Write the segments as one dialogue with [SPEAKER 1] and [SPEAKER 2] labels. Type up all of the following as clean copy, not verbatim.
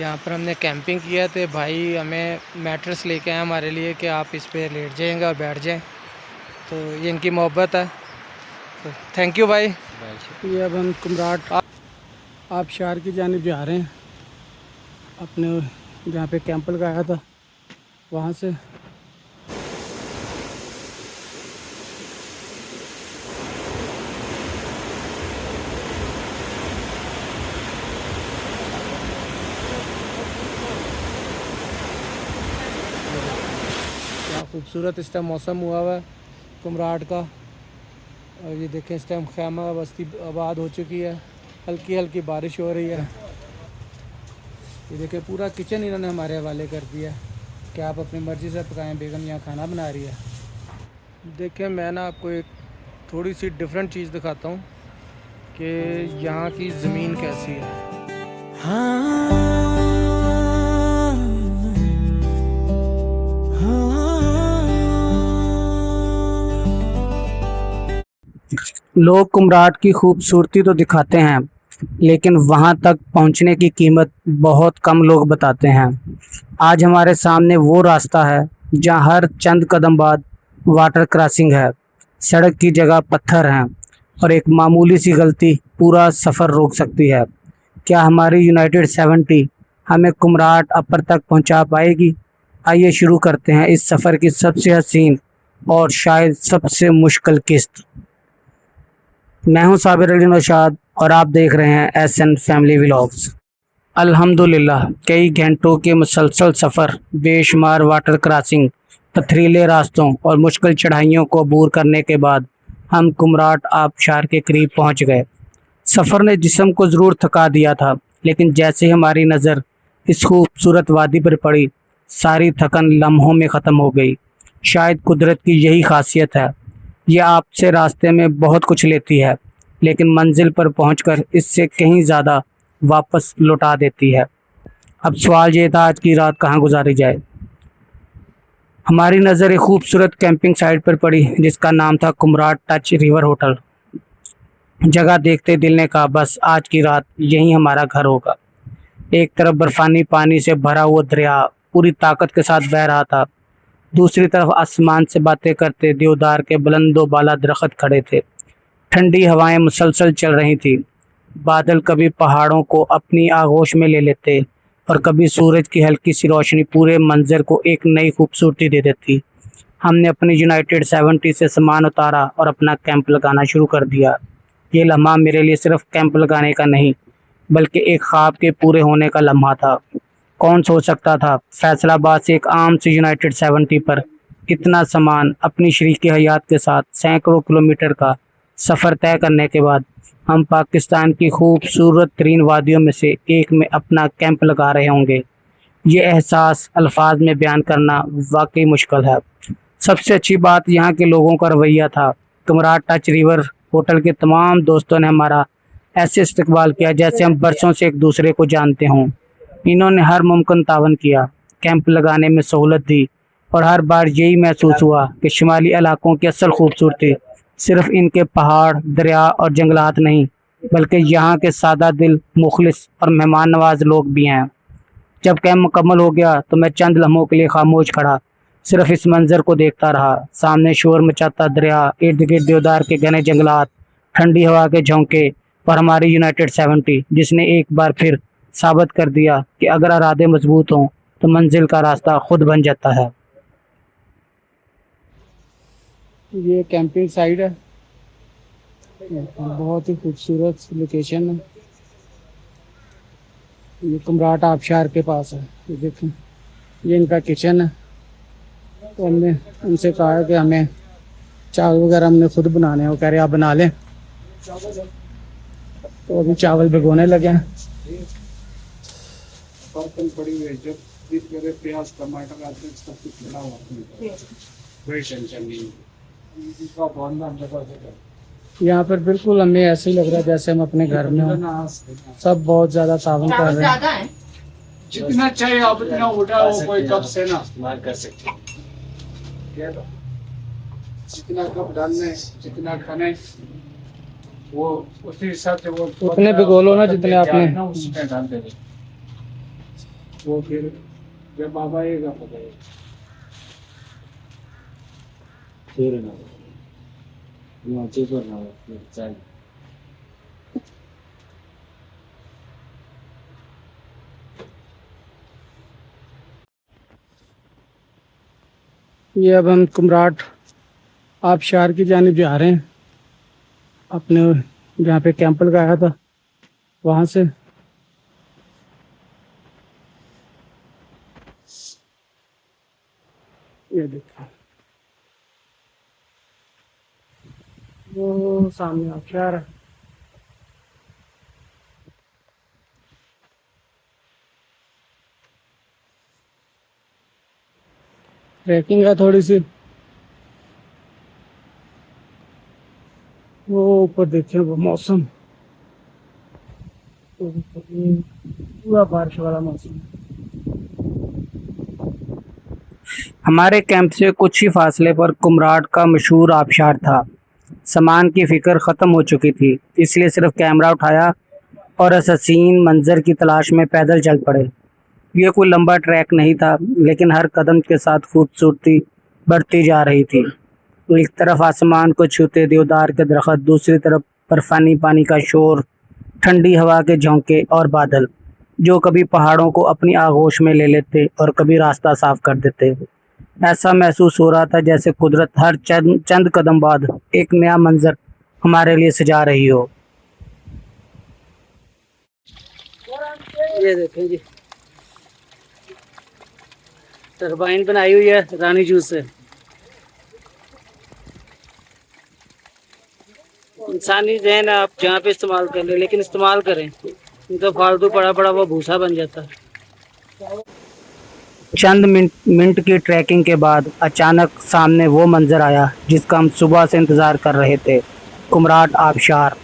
[SPEAKER 1] यहाँ पर हमने कैंपिंग किया तो भाई हमें मैट्रेस लेके आए हमारे लिए कि आप इस पे लेट जाएंगे और बैठ जाएं। तो ये इनकी मोहब्बत है, तो थैंक यू भाई।
[SPEAKER 2] ये अब हम कुमराट आबशार की जानिब जा रहे हैं, अपने जहाँ पे कैंप लगाया था वहाँ से।
[SPEAKER 1] क्या खूबसूरत इस टाइम मौसम हुआ हुआ है कुमराट का। और ये देखें इस टाइम खैमा बस्ती आबाद हो चुकी है, हल्की हल्की बारिश हो रही है। ये देखें पूरा किचन इन्होंने हमारे हवाले कर दिया कि आप अपनी मर्ज़ी से पकाएं, बेगम यहाँ खाना बना रही है। देखें मैं ना आपको एक थोड़ी सी डिफरेंट चीज़ दिखाता हूँ कि यहाँ की ज़मीन कैसी है।
[SPEAKER 2] लोग कुमराट की खूबसूरती तो दिखाते हैं, लेकिन वहां तक पहुंचने की कीमत बहुत कम लोग बताते हैं। आज हमारे सामने वो रास्ता है जहां हर चंद कदम बाद वाटर क्रॉसिंग है, सड़क की जगह पत्थर हैं और एक मामूली सी गलती पूरा सफ़र रोक सकती है। क्या हमारी यूनाइटेड 70 हमें कुमराट अपर तक पहुंचा पाएगी? आइए शुरू करते हैं इस सफ़र की सबसे हसीन और शायद सबसे मुश्किल किस्त। मैं हूं साबिर अली नौशाद और आप देख रहे हैं SN फैमिली व्लॉग्स। अल्हम्दुलिल्लाह कई घंटों के मुसलसल सफ़र, बेशुमार वाटर क्रॉसिंग, पथरीले रास्तों और मुश्किल चढ़ाइयों को अबूर करने के बाद हम कुमराट आबशार के करीब पहुंच गए। सफ़र ने जिस्म को ज़रूर थका दिया था, लेकिन जैसे हमारी नज़र इस खूबसूरत वादी पर पड़ी, सारी थकन लम्हों में ख़त्म हो गई। शायद कुदरत की यही खासियत है, यह आपसे रास्ते में बहुत कुछ लेती है, लेकिन मंजिल पर पहुंचकर इससे कहीं ज़्यादा वापस लौटा देती है। अब सवाल ये था आज की रात कहाँ गुजारी जाए। हमारी नज़र एक खूबसूरत कैंपिंग साइट पर पड़ी जिसका नाम था कुमराट टच रिवर होटल। जगह देखते दिल ने कहा बस आज की रात यहीं हमारा घर होगा। एक तरफ बर्फानी पानी से भरा हुआ दरिया पूरी ताकत के साथ बह रहा था, दूसरी तरफ आसमान से बातें करते देवदार के बुलंदो बाला दरख्त खड़े थे। ठंडी हवाएं मुसलसल चल रही थी। बादल कभी पहाड़ों को अपनी आगोश में ले लेते और कभी सूरज की हल्की सी रोशनी पूरे मंजर को एक नई खूबसूरती दे देती। हमने अपनी यूनाइटेड 70 से सामान उतारा और अपना कैंप लगाना शुरू कर दिया। ये लम्हा मेरे लिए सिर्फ कैंप लगाने का नहीं, बल्कि एक ख्वाब के पूरे होने का लम्हा था। कौन सोच सकता था फैसलाबाद से एक आम से यूनाइटेड 70 पर इतना सामान अपनी शरीकी हयात के साथ सैकड़ों किलोमीटर का सफ़र तय करने के बाद हम पाकिस्तान की खूबसूरत तरीन वादियों में से एक में अपना कैंप लगा रहे होंगे। ये एहसास अल्फाज में बयान करना वाकई मुश्किल है। सबसे अच्छी बात यहाँ के लोगों का रवैया था। कुमराट टच रिवर होटल के तमाम दोस्तों ने हमारा ऐसे इस्तकबाल किया जैसे हम बरसों से एक दूसरे को जानते हों। इन्होंने हर मुमकिन तावन किया, कैंप लगाने में सहूलत दी और हर बार यही महसूस हुआ कि शुमाली इलाकों की असल खूबसूरती सिर्फ इनके पहाड़, दरिया और जंगलात नहीं, बल्कि यहाँ के सादा दिल, मुखलिस और मेहमान नवाज लोग भी हैं। जब कैंप मुकम्मल हो गया तो मैं चंद लम्हों के लिए खामोश खड़ा सिर्फ इस मंज़र को देखता रहा। सामने शोर मचाता दरिया, इर्द गिर्द देवदार के घने जंगलात, ठंडी हवा के झोंके और हमारी यूनाइटेड 70 जिसने एक बार फिर साबित कर दिया कि अगर इरादे मजबूत हों तो मंजिल का रास्ता खुद बन जाता है। ये कैंपिंग साइट है, बहुत ही खूबसूरत लोकेशन है। ये कुमराट आबशार के पास है। ये देखें, ये इनका किचन है। तो हमने उनसे कहा है कि हमें चावल वगैरह हमने खुद बनाने हैं। वो कह रहे आप बना लें। तो अभी चावल भिगोने लगे हैं। पड़ी हुई है, जब प्याज टमाटर आते हैं सब कुछ बना हुआ है, कोई टेंशन नहीं। यहाँ पर बिल्कुल हमें ऐसे ही लग रहा है जैसे हम अपने घर में हो। सब बहुत ज्यादा तावन कर रहे हैं। जितना चाहिए आप इतना उठाओ, कोई कप से ना इस्तेमाल कर सकते हैं। जितना कप डालने, जितना खाने, वो उसी हिसाब से वो उतने भिगो लो ना जितने आपने।
[SPEAKER 1] वो फिर जब आप आएगा पता है। ये अब हम कुमराट आबशार की जानिब जा रहे हैं, अपने जहाँ पे कैंप लगाया था वहाँ से। ये देखो वो सामने आबशार है। ट्रैकिंग है थोड़ी सी, वो ऊपर देखें वो मौसम पूरा बारिश वाला मौसम।
[SPEAKER 2] हमारे कैंप से कुछ ही फासले पर कुमराट का मशहूर आबशार था। सामान की फिक्र ख़त्म हो चुकी थी, इसलिए सिर्फ कैमरा उठाया और इस हसीन मंजर की तलाश में पैदल चल पड़े। ये कोई लंबा ट्रैक नहीं था, लेकिन हर कदम के साथ खूबसूरती बढ़ती जा रही थी। एक तरफ आसमान को छूते देवदार के दरख्त, दूसरी तरफ बर्फानी पानी का शोर, ठंडी हवा के झोंके और बादल जो कभी पहाड़ों को अपनी आगोश में ले लेते और कभी रास्ता साफ कर देते। ऐसा महसूस हो रहा था जैसे कुदरत हर चंद कदम बाद एक नया मंजर हमारे लिए सजा रही हो।
[SPEAKER 1] ये देखें जी, टरबाइन बनाई हुई है रानी जूस से। इंसानी जहन आप जहाँ पे इस्तेमाल कर ले, लेकिन इस्तेमाल करें, नहीं तो फालतू पड़ा पड़ा वो भूसा बन जाता है।
[SPEAKER 2] चंद मिनट की ट्रैकिंग के बाद अचानक सामने वो मंजर आया जिसका हम सुबह से इंतज़ार कर रहे थे। कुमराट आबशार,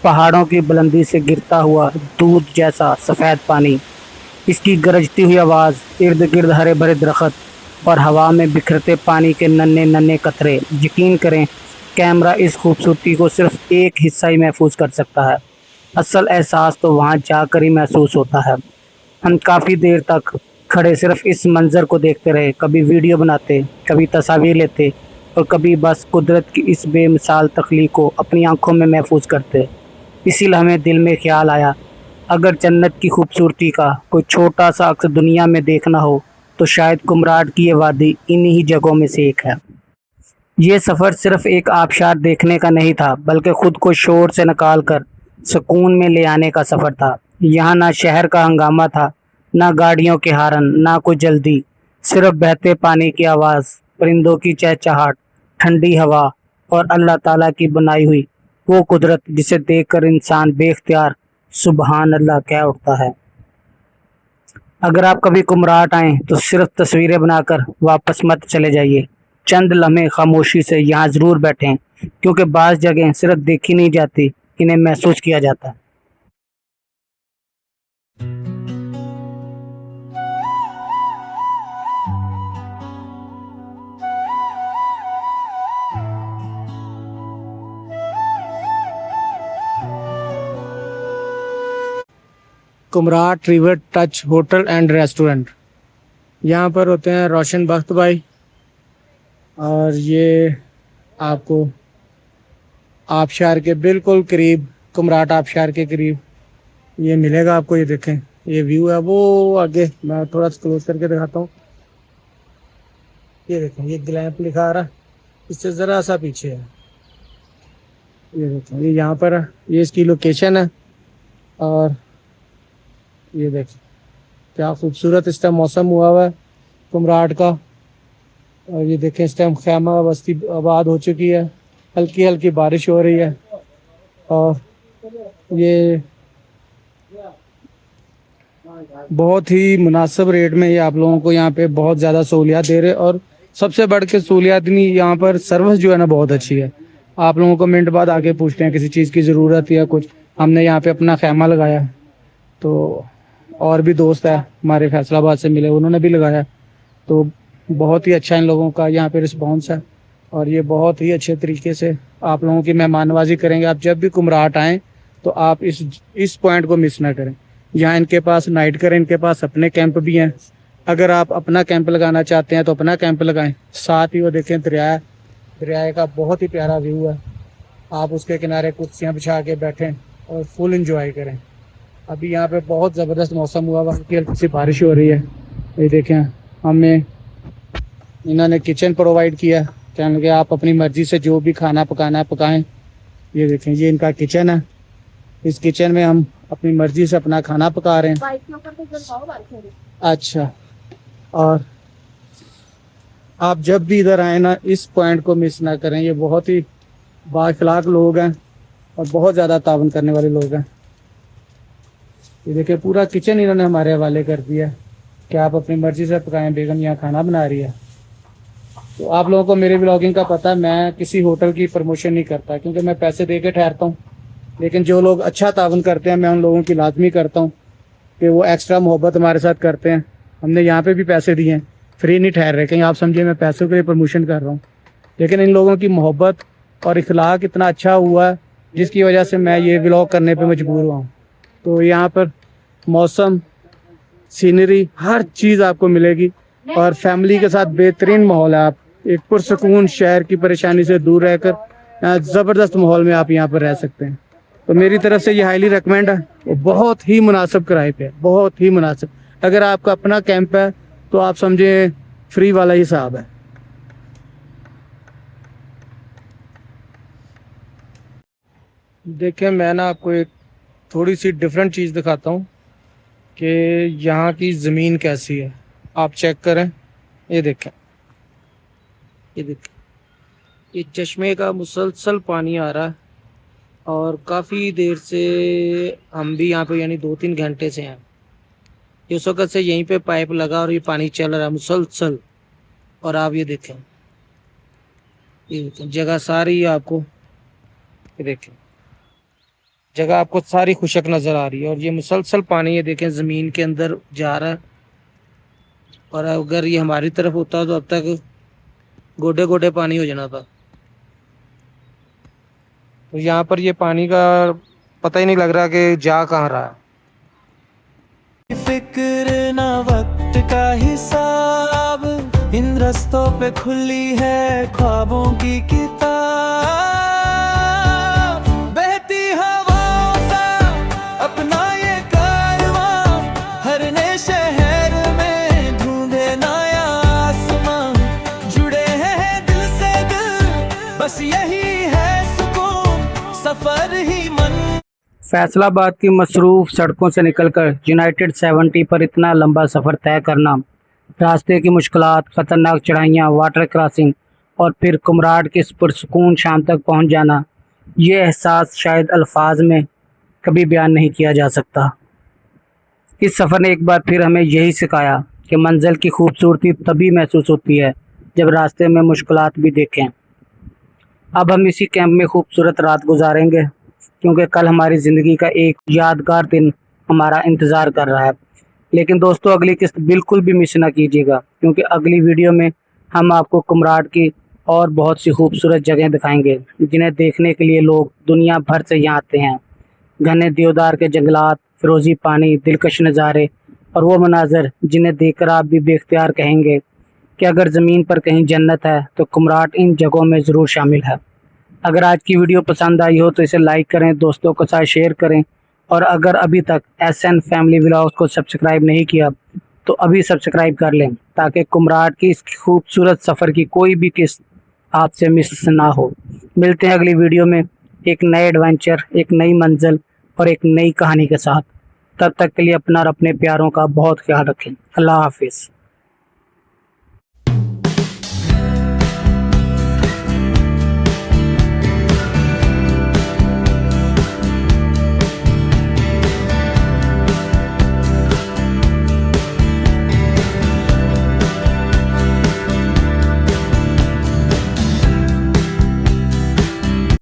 [SPEAKER 2] पहाड़ों की बुलंदी से गिरता हुआ दूध जैसा सफ़ेद पानी, इसकी गरजती हुई आवाज़, इर्द गिर्द हरे भरे दरख्त और हवा में बिखरते पानी के नन्हे नन्हे कतरे। यकीन करें, कैमरा इस खूबसूरती को सिर्फ एक हिस्सा ही महफूज कर सकता है। असल एहसास तो वहाँ जाकर ही महसूस होता है। हम काफ़ी देर तक खड़े सिर्फ इस मंज़र को देखते रहे, कभी वीडियो बनाते, कभी तस्वीर लेते और कभी बस कुदरत की इस बेमिसाल तख्लीक को अपनी आंखों में महफूज करते। इसीलिए हमें दिल में ख्याल आया, अगर जन्नत की खूबसूरती का कोई छोटा सा अक्स दुनिया में देखना हो तो शायद कुमराट की ये वादी इन्हीं ही जगहों में से एक है। ये सफ़र सिर्फ एक आबशार देखने का नहीं था, बल्कि ख़ुद को शोर से निकाल कर सुकून में ले आने का सफ़र था। यहाँ ना शहर का हंगामा था, ना गाड़ियों के हारन, ना कोई जल्दी, सिर्फ बहते पानी की आवाज़, परिंदों की चहचहाट, ठंडी हवा और अल्लाह ताला की बनाई हुई वो कुदरत जिसे देखकर इंसान बेख्तियार सुबहान अल्लाह कह उठता है। अगर आप कभी कुमराट आएँ तो सिर्फ तस्वीरें बनाकर वापस मत चले जाइए। चंद लम्हे खामोशी से यहाँ ज़रूर बैठें, क्योंकि बाज़ जगह सिर्फ देखी नहीं जाती, इन्हें महसूस किया जाता है।
[SPEAKER 1] Kumrat river touch hotel and restaurant, यहाँ पर होते हैं रोशन बख्त भाई, और ये आपको आबशार के बिल्कुल करीब, कुमराट आबशार के करीब ये मिलेगा आपको। ये देखें, ये व्यू है वो आगे, मैं थोड़ा सा क्लोज करके दिखाता हूँ। ये देखें, ये ग्लैम्प लिखा आ रहा, इससे ज़रा सा पीछे है। ये देखें, ये यहाँ पर है, ये इसकी लोकेशन है। और ये देखें क्या खूबसूरत इस टाइम मौसम हुआ हुआ है कुमराट का। और ये देखें, इस टाइम खैमा बस्ती आबाद हो चुकी है, हल्की हल्की बारिश हो रही है। और ये बहुत ही मुनासिब रेट में ये आप लोगों को यहाँ पे बहुत ज़्यादा सहूलियात दे रहे हैं। और सबसे बढ़ के सहूलियात नहीं, यहाँ पर सर्विस जो है ना बहुत अच्छी है। आप लोगों को मिनट बाद आके पूछते हैं किसी चीज़ की ज़रूरत या कुछ। हमने यहाँ पे अपना खैमा लगाया, तो और भी दोस्त है हमारे फैसलाबाद से मिले, उन्होंने भी लगाया, तो बहुत ही अच्छा इन लोगों का यहाँ पे रिस्पॉन्स है। और ये बहुत ही अच्छे तरीके से आप लोगों की मेहमान नवाजी करेंगे। आप जब भी कुमराट आएँ तो आप इस पॉइंट को मिस ना करें। यहाँ इनके पास नाइट करें, इनके पास अपने कैंप भी हैं। अगर आप अपना कैंप लगाना चाहते हैं तो अपना कैंप लगाएं। साथ ही वो देखें दरिया का बहुत ही प्यारा व्यू है। आप उसके किनारे कुर्सियाँ बिछा के बैठें और फुल इंजॉय करें। अभी यहाँ पे बहुत ज़बरदस्त मौसम हुआ हुआ, हल्की हल्की सी बारिश हो रही है। ये देखें, हमें इन्होंने किचन प्रोवाइड किया, कहने कि आप अपनी मर्ज़ी से जो भी खाना पकाना है पकाएं। ये देखें, ये इनका किचन है। इस किचन में हम अपनी मर्ज़ी से अपना खाना पका रहे हैं। अच्छा, और आप जब भी इधर आए ना, इस पॉइंट को मिस ना करें। ये बहुत ही बाअखलाक लोग हैं और बहुत ज़्यादा तावन करने वाले लोग हैं। ये देखिए, पूरा किचन इन्होंने हमारे हवाले कर दिया कि आप अपनी मर्ज़ी से पकाएं। बेगम यहाँ खाना बना रही है। तो आप लोगों को मेरे ब्लॉगिंग का पता है, मैं किसी होटल की प्रमोशन नहीं करता क्योंकि मैं पैसे दे के ठहरता हूँ। लेकिन जो लोग अच्छा तावन करते हैं, मैं उन लोगों की लाजमी करता हूँ कि वो एक्स्ट्रा मोहब्बत हमारे साथ करते हैं। हमने यहाँ पे भी पैसे दिए हैं, फ्री नहीं ठहर रहे। कहीं आप समझिए मैं पैसों के लिए प्रमोशन कर रहा हूँ। लेकिन इन लोगों की मोहब्बत और इखलाक इतना अच्छा हुआ है जिसकी वजह से मैं ये व्लॉग करने पे मजबूर हुआ हूँ। तो यहाँ पर मौसम, सीनरी, हर चीज़ आपको मिलेगी और फैमिली के साथ बेहतरीन माहौल है। आप एक पुरसकून शहर की परेशानी से दूर रहकर ज़बरदस्त माहौल में आप यहाँ पर रह सकते हैं। तो मेरी तरफ से ये हाईली रिकमेंड है। वो बहुत ही मुनासिब किराए पे है, बहुत ही मुनासिब। अगर आपका अपना कैंप है तो आप समझें फ्री वाला हिसाब है। देखें, मैं ना आपको एक थोड़ी सी डिफरेंट चीज़ दिखाता हूँ कि यहाँ की ज़मीन कैसी है। आप चेक करें, ये देखें, ये देखें, ये चश्मे का मुसलसल पानी आ रहा है और काफ़ी देर से हम भी यहाँ पे यानी 2-3 घंटे से हैं। इस वक्त से यहीं पे पाइप लगा और ये पानी चल रहा है मुसलसल। और आप ये देखें जगह सारी आपको, ये देखें जगह आपको सारी खुशक नज़र आ रही है और ये मुसलसल पानी ये देखें ज़मीन के अंदर जा रहा है। और अगर ये हमारी तरफ होता तो अब तक गोडे गोडे पानी हो जाना था। तो यहाँ पर ये पानी का पता ही नहीं लग रहा कि जा कहाँ रहा है।
[SPEAKER 3] फिक्र ना वक्त का हिसाब, इन रस्तों पे खुली है ख्वाबों की किताब। बहती हवाओं सा अपना ये कारवां, हर नए शहर में ढूंढे नया आसमां। जुड़े हैं दिल से दिल, बस यही है सुकून, सफर ही मन।
[SPEAKER 2] फैसलाबाद की मसरूफ़ सड़कों से निकलकर यूनाइटेड 70 पर इतना लंबा सफ़र तय करना, रास्ते की मुश्किलात, ख़तरनाक चढ़ाइयाँ, वाटर क्रॉसिंग और फिर कुमराड की इस पुरसुकून शाम तक पहुंच जाना, ये एहसास शायद अल्फाज में कभी बयान नहीं किया जा सकता। इस सफ़र ने एक बार फिर हमें यही सिखाया कि मंजिल की खूबसूरती तभी महसूस होती है जब रास्ते में मुश्किलात भी देखें। अब हम इसी कैंप में खूबसूरत रात गुजारेंगे क्योंकि कल हमारी ज़िंदगी का एक यादगार दिन हमारा इंतज़ार कर रहा है। लेकिन दोस्तों, अगली किस्त बिल्कुल भी मिस ना कीजिएगा क्योंकि अगली वीडियो में हम आपको कुमराड की और बहुत सी खूबसूरत जगहें दिखाएंगे जिन्हें देखने के लिए लोग दुनिया भर से यहाँ आते हैं। घने देवदार के जंगलात, फिरोज़ी पानी, दिलकश नज़ारे और वो मनाज़र जिन्हें देखकर आप भी बेख्तियार कहेंगे कि अगर ज़मीन पर कहीं जन्नत है तो कुमराड इन जगहों में ज़रूर शामिल है। अगर आज की वीडियो पसंद आई हो तो इसे लाइक करें, दोस्तों के साथ शेयर करें और अगर अभी तक SN फैमिली व्लॉग्स को सब्सक्राइब नहीं किया तो अभी सब्सक्राइब कर लें ताकि कुमराड की इस खूबसूरत सफ़र की कोई भी किस्त आपसे मिस ना हो। मिलते हैं अगली वीडियो में एक नए एडवेंचर, एक नई मंजिल और एक नई कहानी के साथ। तब तक के लिए अपना और अपने प्यारों का बहुत ख्याल रखें। अल्लाह हाफिज़।